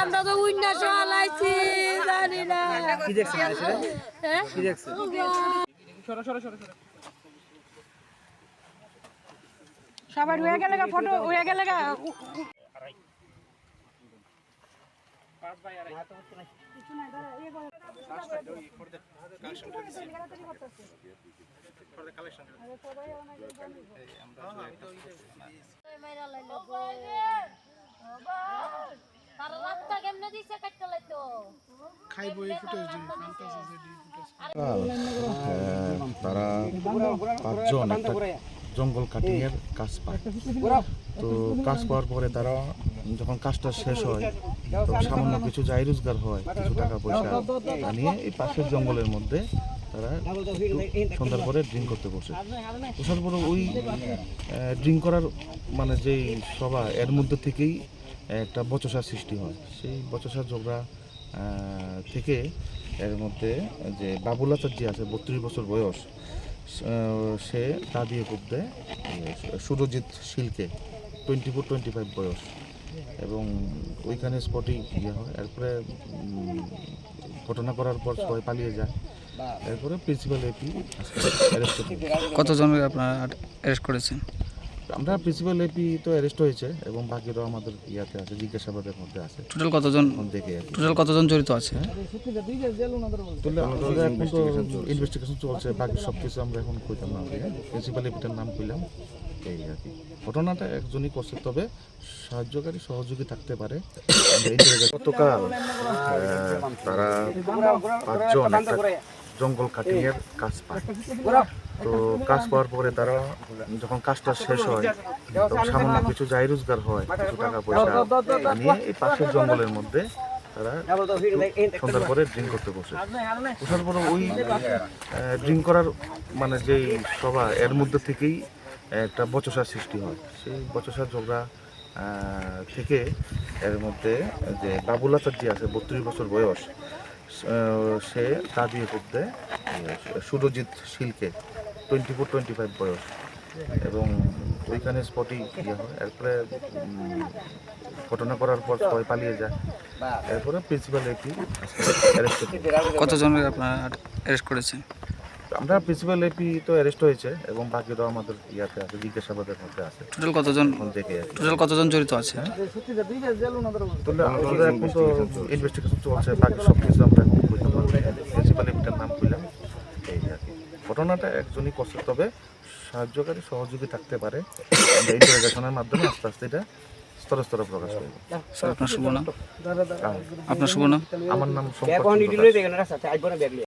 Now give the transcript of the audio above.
আমরা তো উইন্ডা চালাইছি জানি না কি দেখছেন কি দেখছেন সবাই হয়ে গেল ফটো হয়ে গেল তারা 5 জন একটা জঙ্গল কাটিং এর কাজ পায়। তো কাজ পাওয়ার পরে তারা যখন কাজটা শেষ হয় তো সামান্য কিছু যাই রোজগার হয়, কিছু টাকা পয়সা নিয়ে এই পাশের জঙ্গলের মধ্যে তারা সন্ধ্যার পরে ড্রিঙ্ক করতে বসে। বসার পরে ওই ড্রিঙ্ক করার মানে যেই সভা এর মধ্যে থেকেই একটা বচসার সৃষ্টি হয়। সেই বচসার ঝগড়া থেকে এর মধ্যে যে বাবুল আচার্য আছে 32 বছর বয়স, সে তা দিয়ে কোপ দেয় সুরজিৎ শীলকে 24-25 বয়স, এবং ওইখানে স্পটেই ইয়ে হয়। এরপরে ঘটনা করার পর সবাই পালিয়ে যায়। এরপরে প্রিন্সিপাল এপি অ্যারেস্ট করেন। কতজনকে আপনারা অ্যারেস্ট করেছেন? আমরা প্রিন্সিপাল এপি তো অ্যারেস্ট হয়েছে এবং বাকিরাও আমাদের ইয়াতে আছে, জিজ্ঞাসাবাদের মধ্যে আছে। টোটাল কতজন জড়িত আছে? ইনভেস্টিগেশন চলছে, বাকি সব কিছু আমরা এখন কইতাম না। প্রিন্সিপাল এপিটার নাম কইলাম, এই আর কি। ঘটনাটা একজনই করছে, তবে সাহায্যকারী সহযোগী থাকতে পারে। গতকাল তারা 5 জন একটা জঙ্গল কাটিং এর কাজ পায়। তো কাজ পাওয়ার পরে তারা যখন কাজটা শেষ হয় তখন সামান্য কিছু যাই রোজগার হয়, কিছু টাকা পয়সা নিয়ে এই পাশের জঙ্গলের মধ্যে তারা সন্ধ্যার পরে ড্রিঙ্ক করতে বসে। বসার পরে ওই ড্রিঙ্ক করার মানে যেই সভা এর মধ্যে থেকেই একটা বচসার সৃষ্টি হয়। সেই বচসার ঝগড়া থেকে এর মধ্যে যে বাবুল আচার্য আছে 32 বছর বয়স, সে তা দিয়ে কোপ দেয় সুরজিৎ শীলকে 24-25 বয়স, এবং ওইখানে স্পটেই ইয়ে হয়। এরপরে ঘটনা করার পর সবাই পালিয়ে যায়। এরপরে প্রিন্সিপাল এপি অ্যারেস্ট করেন। কতজনকে আপনারা অ্যারেস্ট করেছেন? আমরা প্রিন্সিপাল এপি তো অ্যারেস্ট হয়েছে এবং বাকিরাও আমাদের ইয়াতে আছে, জিজ্ঞাসাবাদের মধ্যে আছে। টোটাল কতজন জড়িত আছে? এখন তো ইনভেস্টিগেশন চলছে, বাকি সব কিছু আমরা এখন কইতাম না। প্রিন্সিপাল এপিটার নাম কইলাম, এই আর কি। ঘটনাটা একজনই করছে, তবে সাহায্যকারী সহযোগী থাকতে পারে। আমরা ইন্টারোগেশনের মাধ্যমে আস্তে আস্তে এটা স্তরে স্তরে প্রকাশ করব। স্যার, আপনার শুভ নাম? আপনার শুভ নাম? আমার নাম শঙ্কর।